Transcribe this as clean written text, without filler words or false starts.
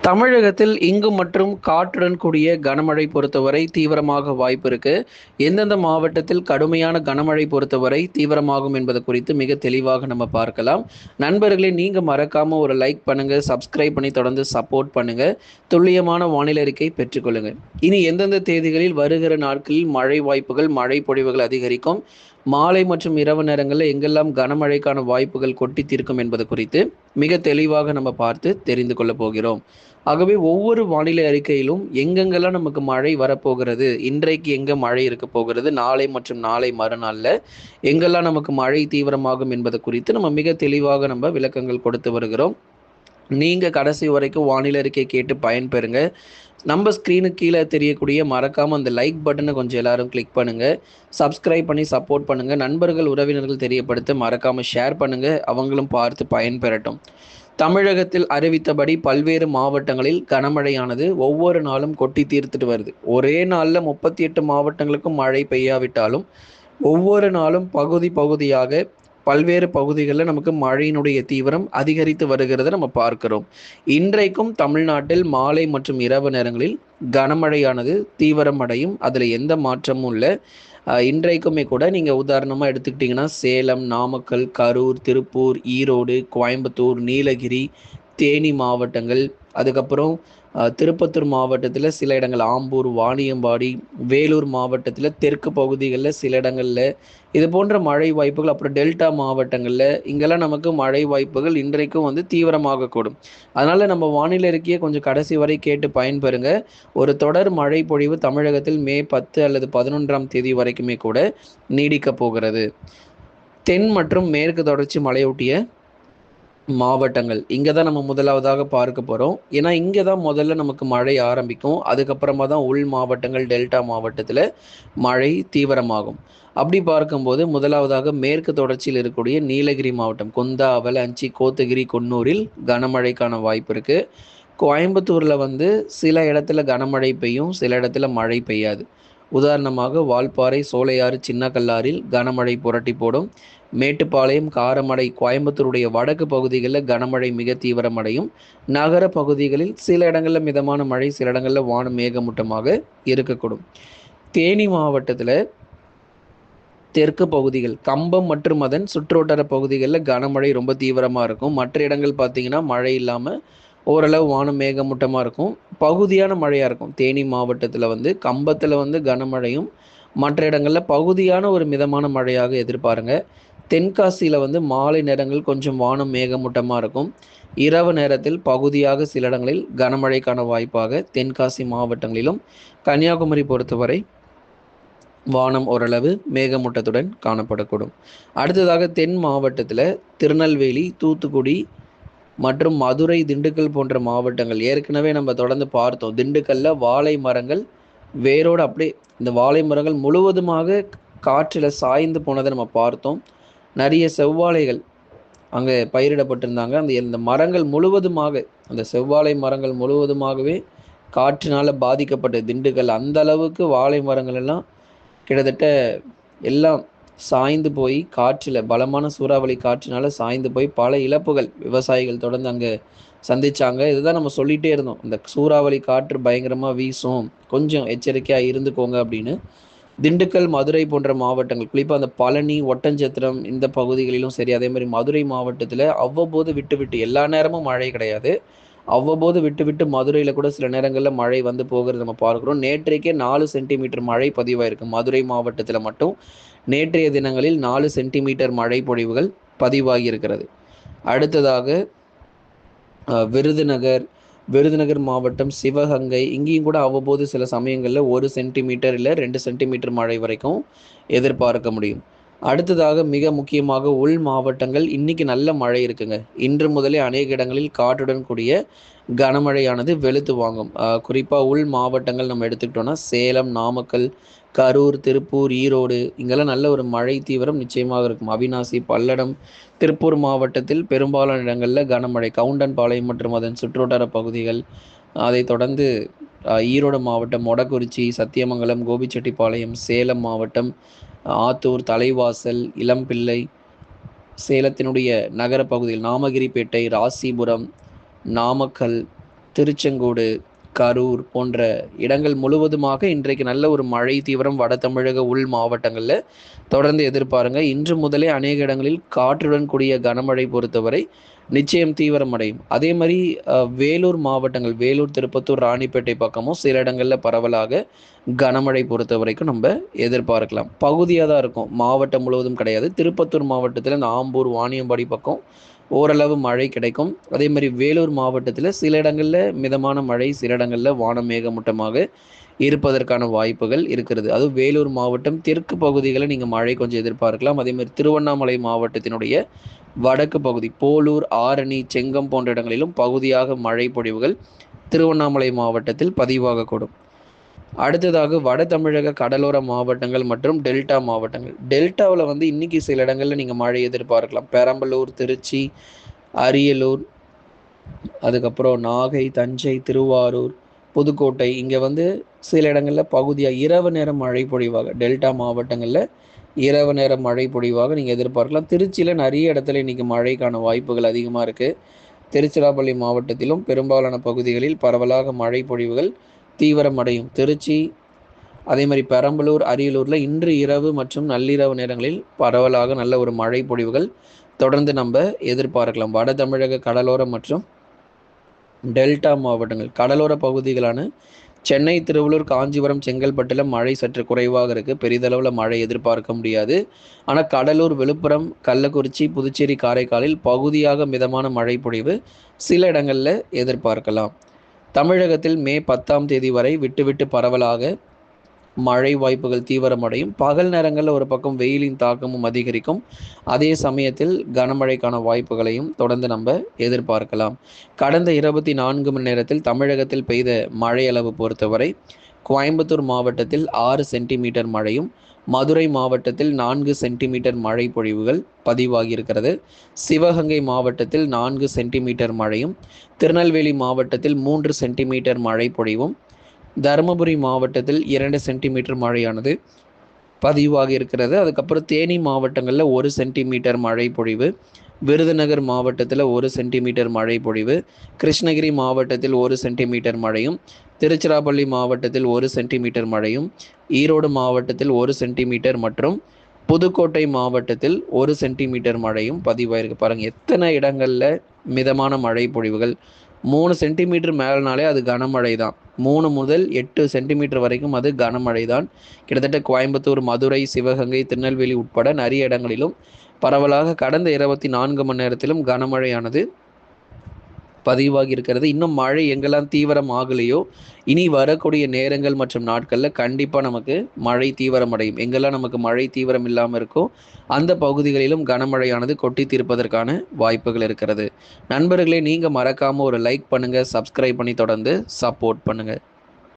தமிழகத்தில் இங்கு மற்றும் காற்றுடன் கூடிய கனமழை பொறுத்தவரை தீவிரமாக வாய்ப்பு இருக்கு. எந்தெந்த மாவட்டத்தில் கடுமையான கனமழை பொறுத்தவரை தீவிரமாகும் என்பது குறித்து மிக தெளிவாக நம்ம பார்க்கலாம். நண்பர்களே, நீங்க மறக்காம ஒரு லைக் பண்ணுங்க, சப்ஸ்கிரைப் பண்ணி தொடர்ந்து சப்போர்ட் பண்ணுங்க. துல்லியமான வானிலை அறிக்கை பெற்றுக்கொள்ளுங்க. இனி எந்தெந்த தேதிகளில் வருகிற நாட்களில் மழை வாய்ப்புகள், மழை பொழிவுகள் அதிகரிக்கும், மாலை மற்றும் இரவு நேரங்களில் எங்கெல்லாம் கனமழைக்கான வாய்ப்புகள் கொட்டி தீர்க்கும் என்பது குறித்து மிக தெளிவாக நம்ம பார்த்து தெரிந்து கொள்ள போகிறோம். ஆகவே ஒவ்வொரு வானிலை அறிக்கையிலும் எங்கெங்கெல்லாம் நமக்கு மழை வரப்போகிறது, இன்றைக்கு எங்க மழை இருக்க போகிறது, நாளை மற்றும் நாளை மறுநாளில் எங்கெல்லாம் நமக்கு மழை தீவிரமாகும் என்பது குறித்து நம்ம மிக தெளிவாக நம்ம விளக்கங்கள் கொடுத்து வருகிறோம். நீங்கள் கடைசி வரைக்கும் வானிலை அறிக்கை கேட்டு பயன்பெறுங்க. நம்ம ஸ்க்ரீனுக்கு கீழே தெரியக்கூடிய மறக்காமல் அந்த லைக் பட்டனை கொஞ்சம் எல்லாரும் கிளிக் பண்ணுங்கள். சப்ஸ்கிரைப் பண்ணி சப்போர்ட் பண்ணுங்கள். நண்பர்கள் உறவினர்கள் தெரியப்படுத்த மறக்காமல் ஷேர் பண்ணுங்கள். அவங்களும் பார்த்து பயன்பெறட்டும். தமிழகத்தில் அறிவித்தபடி பல்வேறு மாவட்டங்களில் கனமழையானது ஒவ்வொரு நாளும் கொட்டி தீர்த்துட்டு வருது. ஒரே நாளில் 38 மாவட்டங்களுக்கும் மழை பெய்யாவிட்டாலும் ஒவ்வொரு நாளும் பகுதி பகுதியாக பல்வேறு பகுதிகளில் நமக்கு மழையினுடைய தீவிரம் அதிகரித்து வருகிறத நம்ம பார்க்கிறோம். இன்றைக்கும் தமிழ்நாட்டில் மாலை மற்றும் இரவு நேரங்களில் கனமழையானது தீவிரமடையும். அதில் எந்த மாற்றமும் இல்லை. இன்றைக்குமே கூட நீங்கள் உதாரணமாக எடுத்துக்கிட்டிங்கன்னா சேலம், நாமக்கல், கரூர், திருப்பூர், ஈரோடு, கோயம்புத்தூர், நீலகிரி, தேனி மாவட்டங்கள், அதுக்கப்புறம் திருப்பத்தூர் மாவட்டத்தில் சில இடங்கள், ஆம்பூர், வாணியம்பாடி, வேலூர் மாவட்டத்தில் தெற்கு பகுதிகளில் சில இடங்களில் இது போன்ற மழை வாய்ப்புகள், அப்புறம் டெல்டா மாவட்டங்களில் இங்கெல்லாம் நமக்கு மழை வாய்ப்புகள் இன்றைக்கும் தீவிரமாகக்கூடும். அதனால் நம்ம வானிலை அறிக்கையை கொஞ்சம் கடைசி வரை கேட்டு பயன்பெறுங்க. ஒரு தொடர் மழை பொழிவு தமிழகத்தில் மே 10 அல்லது 11ஆம் தேதி வரைக்குமே கூட நீடிக்கப் போகிறது. தென் மற்றும் மேற்கு தொடர்ச்சி மலையொட்டிய மாவட்டங்கள் இங்கே தான் நம்ம முதலாவதாக பார்க்க போகிறோம். ஏன்னா இங்கே தான் முதல்ல நமக்கு மழை ஆரம்பிக்கும். அதுக்கப்புறமா தான் உள் மாவட்டங்கள், டெல்டா மாவட்டத்தில் மழை தீவிரமாகும். அப்படி பார்க்கும்போது முதலாவதாக மேற்கு தொடர்ச்சியில் இருக்கக்கூடிய நீலகிரி மாவட்டம், குந்தா, அவலாஞ்சி, கோத்தகிரி, குன்னூரில் கனமழைக்கான வாய்ப்பு இருக்குது. கோயம்புத்தூரில் சில இடத்துல கனமழை பெய்யும், சில இடத்துல மழை பெய்யாது. உதாரணமாக வால்பாறை, சோலையாறு, சின்ன கல்லாரில் கனமழை புரட்டி போடும். மேட்டுப்பாளையம், காரமடை, கோயம்புத்தூருடைய வடக்கு பகுதிகளில் கனமழை மிக தீவிரமடையும். நகர பகுதிகளில் சில இடங்களில் மிதமான மழை, சில இடங்களில் வானம் மேகமூட்டமாக இருக்கக்கூடும். தேனி மாவட்டத்தில் தெற்கு பகுதிகள், கம்பம் மற்றும் அதன் சுற்றுவட்டார பகுதிகளில் கனமழை ரொம்ப தீவிரமாக இருக்கும். மற்ற இடங்கள் பார்த்தீங்கன்னா மழை இல்லாமல் ஓரளவு வானம் மேகமூட்டமாக இருக்கும். பகுதியான மழையாக இருக்கும். தேனி மாவட்டத்தில் கம்பத்தில் கனமழையும், மற்ற இடங்களில் பகுதியான ஒரு மிதமான மழையாக எதிர்பாருங்க. தென்காசியில் மாலை நேரங்கள் கொஞ்சம் வானம் மேகமூட்டமாக இருக்கும். இரவு நேரத்தில் பகுதியாக சில இடங்களில் கனமழைக்கான வாய்ப்பாக தென்காசி மாவட்டங்களிலும், கன்னியாகுமரி பொறுத்தவரை வானம் ஓரளவு மேகமூட்டத்துடன் காணப்படக்கூடும். அடுத்ததாக தென் மாவட்டத்தில் திருநெல்வேலி, தூத்துக்குடி மற்றும் மதுரை, திண்டுக்கல் போன்ற மாவட்டங்கள் ஏற்கனவே நம்ம தொடர்ந்து பார்த்தோம். திண்டுக்கல்ல வாழை மரங்கள் வேரோடு அப்படியே இந்த வாழை மரங்கள் முழுவதுமாக காற்றில் சாய்ந்து போனதை நம்ம பார்த்தோம். நிறைய செவ்வாழைகள் அங்கே பயிரிடப்பட்டிருந்தாங்க. இந்த மரங்கள் முழுவதுமாக, அந்த செவ்வாழை மரங்கள் முழுவதுமாகவே காற்றினால் பாதிக்கப்பட்ட திண்டுக்கல், அந்த அளவுக்கு வாழை மரங்கள் எல்லாம் கிட்டத்தட்ட எல்லாம் சாய்ந்து போய் காற்றில், பலமான சூறாவளி காற்றினால சாய்ந்து போய் பல இழப்புகள் விவசாயிகள் தொடர்ந்து அங்கே சந்திச்சாங்க. இதுதான் நம்ம சொல்லிகிட்டே இருந்தோம், இந்த சூறாவளி காற்று பயங்கரமாக வீசும், கொஞ்சம் எச்சரிக்கையாக இருந்துக்கோங்க அப்படின்னு. திண்டுக்கல், மதுரை போன்ற மாவட்டங்கள், குறிப்பாக அந்த பழனி, ஒட்டஞ்சத்திரம் இந்த பகுதிகளிலும் சரி, அதே மாதிரி மதுரை மாவட்டத்தில் அவ்வப்போது விட்டு விட்டு, எல்லா நேரமும் மழை கிடையாது, அவ்வப்போது விட்டு விட்டு மதுரையில் கூட சில நேரங்களில் மழை போகிறது நம்ம பார்க்குறோம். நேற்றைக்கே 4 சென்டிமீட்டர் மழை பதிவாயிருக்கு. மதுரை மாவட்டத்தில் மட்டும் நேற்றைய தினங்களில் 4 சென்டிமீட்டர் மழை பொழிவுகள் பதிவாகி இருக்கிறது. அடுத்ததாக விருதுநகர் மாவட்டம், சிவகங்கை, இங்கேயும் கூட அவ்வப்போது சில சமயங்களில் 1 சென்டிமீட்டர் இல்லை 2 சென்டிமீட்டர் மழை வரைக்கும் எதிர்பார்க்க முடியும். அடுத்ததாக மிக முக்கியமாக உள் மாவட்டங்கள், இன்னைக்கு நல்ல மழை இருக்குங்க. இன்று முதலே அநேக இடங்களில் காற்றுடன் கூடிய கனமழையானது வெளுத்து வாங்கும். குறிப்பாக உள் மாவட்டங்கள் நம்ம எடுத்துக்கிட்டோம்னா சேலம், நாமக்கல், கரூர், திருப்பூர், ஈரோடு இங்கெல்லாம் நல்ல ஒரு மழை தீவிரம் நிச்சயமாக இருக்கும். அவிநாசி, பல்லடம், திருப்பூர் மாவட்டத்தில் பெரும்பாலான இடங்களில் கனமழை. கவுண்டன்பாளையம் மற்றும் அதன் சுற்றுவட்டார பகுதிகள், அதை தொடர்ந்து ஈரோடு மாவட்டம் மொடக்குறிச்சி, சத்தியமங்கலம், கோபிச்செட்டிப்பாளையம், சேலம் மாவட்டம், ஆத்தூர், தலைவாசல், இளம்பிள்ளை, சேலத்தினுடைய நகர பகுதியில் நாமகிரிப்பேட்டை, ராசிபுரம், நாமக்கல், திருச்செங்கோடு, கரூர் போன்ற இடங்கள் முழுவதுமாக இன்றைக்கு நல்ல ஒரு மழை தீவிரம் வட தமிழக உள் மாவட்டங்களில் தொடர்ந்து எதிர்பாருங்க. இன்று முதலே அநேக இடங்களில் காற்றுடன் கூடிய கனமழை பொறுத்தவரை நிச்சயம் தீவிரமடையும். அதே மாதிரி வேலூர் மாவட்டங்கள், வேலூர், திருப்பத்தூர், ராணிப்பேட்டை பக்கமும் சில இடங்களில் பரவலாக கனமழை பொறுத்த வரைக்கும் நம்ம எதிர்பார்க்கலாம். பகுதியாக தான் இருக்கும், மாவட்டம் முழுவதும் கிடையாது. திருப்பத்தூர் மாவட்டத்தில் இந்த ஆம்பூர், வாணியம்பாடி பக்கம் ஓரளவு மழை கிடைக்கும். அதே மாதிரி வேலூர் மாவட்டத்தில் சில இடங்களில் மிதமான மழை, சில இடங்களில் வானம் மேகமூட்டமாக இருப்பதற்கான வாய்ப்புகள் இருக்கிறது. அதுவும் வேலூர் மாவட்டம் தெற்கு பகுதிகளில் நீங்கள் மழை கொஞ்சம் எதிர்பார்க்கலாம். அதே மாதிரி திருவண்ணாமலை மாவட்டத்தினுடைய வடக்கு பகுதி, போலூர், ஆரணி, செங்கம் போன்ற இடங்களிலும் பகுதியாக மழை பொழிவுகள் திருவண்ணாமலை மாவட்டத்தில் பதிவாகக்கூடும். அடுத்ததாக வட தமிழக கடலோர மாவட்டங்கள் மற்றும் டெல்டா மாவட்டங்கள். டெல்டாவில் இன்னைக்கு சில இடங்களில் நீங்கள் மழை எதிர்பார்க்கலாம். பெரம்பலூர், திருச்சி, அரியலூர், அதுக்கப்புறம் நாகை, தஞ்சை, திருவாரூர், புதுக்கோட்டை, இங்கே சில இடங்களில் பகுதியாக இரவு நேரம் மழை பொழிவாக டெல்டா மாவட்டங்களில் இரவு நேரம் மழை பொழிவாக நீங்கள் எதிர்பார்க்கலாம். திருச்சியில் நிறைய இடத்துல இன்றைக்கி மழைக்கான வாய்ப்புகள் அதிகமாக இருக்குது. திருச்சிராப்பள்ளி மாவட்டத்திலும் பெரும்பாலான பகுதிகளில் பரவலாக மழை பொழிவுகள் தீவிரமடையும். திருச்சி, அதே மாதிரி பெரம்பலூர், அரியலூரில் இன்று இரவு மற்றும் நள்ளிரவு நேரங்களில் பரவலாக நல்ல ஒரு மழை பொழிவுகள் தொடர்ந்து நம்ம எதிர்பார்க்கலாம். வட தமிழக கடலோர மற்றும் டெல்டா மாவட்டங்கள், கடலோர பகுதிகளான சென்னை, திருவள்ளூர், காஞ்சிபுரம், செங்கல்பட்டில் மழை சற்று குறைவாக இருக்குது. பெரிதளவில் மழை எதிர்பார்க்க முடியாது. ஆனால் கடலூர், விழுப்புரம், கள்ளக்குறிச்சி, புதுச்சேரி, காரைக்காலில் பகுதியாக மிதமான மழை பொழிவு சில இடங்களில் எதிர்பார்க்கலாம். தமிழகத்தில் மே 10ஆம் தேதி வரை விட்டு பரவலாக மழை வாய்ப்புகள் தீவிரமடையும். பகல் நேரங்களில் ஒரு பக்கம் வெயிலின் தாக்கமும் அதிகரிக்கும். அதே சமயத்தில் கனமழைக்கான வாய்ப்புகளையும் தொடர்ந்து நம்ம எதிர்பார்க்கலாம். கடந்த 24 மணி நேரத்தில் தமிழகத்தில் பெய்த மழை அளவு பொறுத்தவரை கோயம்புத்தூர் மாவட்டத்தில் 6 சென்டிமீட்டர் மழையும், மதுரை மாவட்டத்தில் 4 சென்டிமீட்டர் மழை பொழிவுகள் பதிவாகியிருக்கிறது. சிவகங்கை மாவட்டத்தில் 4 சென்டிமீட்டர் மழையும், திருநெல்வேலி மாவட்டத்தில் 3 சென்டிமீட்டர் மழை பொழிவும், தருமபுரி மாவட்டத்தில் 2 சென்டிமீட்டர் மழையானது பதிவாகி இருக்கிறது. அதுக்கப்புறம் தேனி மாவட்டங்களில் 1 சென்டிமீட்டர் மழை பொழிவு, விருதுநகர் மாவட்டத்தில் 1 சென்டிமீட்டர் மழை பொழிவு, கிருஷ்ணகிரி மாவட்டத்தில் 1 சென்டிமீட்டர் மழையும், திருச்சிராப்பள்ளி மாவட்டத்தில் 1 சென்டிமீட்டர் மழையும், ஈரோடு மாவட்டத்தில் 1 சென்டிமீட்டர் மற்றும் புதுக்கோட்டை மாவட்டத்தில் 1 சென்டிமீட்டர் மழையும் பதிவாயிருக்கு. பாருங்கள் எத்தனை இடங்களில் மிதமான மழை பொழிவுகள். 3 சென்டிமீட்டர் மேலனாலே அது கனமழை தான். 3 முதல் 8 சென்டிமீட்டர் வரைக்கும் அது கனமழை தான். கிட்டத்தட்ட கோயம்புத்தூர், மதுரை, சிவகங்கை, திருநெல்வேலி உட்பட நிறைய இடங்களிலும் பரவலாக கடந்த 24 மணி நேரத்திலும் கனமழையானது பதிவாகி இருக்கிறது. இன்னும் மழை எங்கெல்லாம் தீவிரம் ஆகலையோ இனி வரக்கூடிய நேரங்கள் மற்றும் நாட்களில் கண்டிப்பாக நமக்கு மழை தீவிரமடையும். எங்கெல்லாம் நமக்கு மழை தீவிரம் இல்லாமல் இருக்கோ அந்த பகுதிகளிலும் கனமழையானது கொட்டி தீர்ப்பதற்கான வாய்ப்புகள் இருக்கிறது. நண்பர்களே, நீங்கள் மறக்காமல் ஒரு லைக் பண்ணுங்கள், சப்ஸ்கிரைப் பண்ணி தொடர்ந்து சப்போர்ட் பண்ணுங்கள்.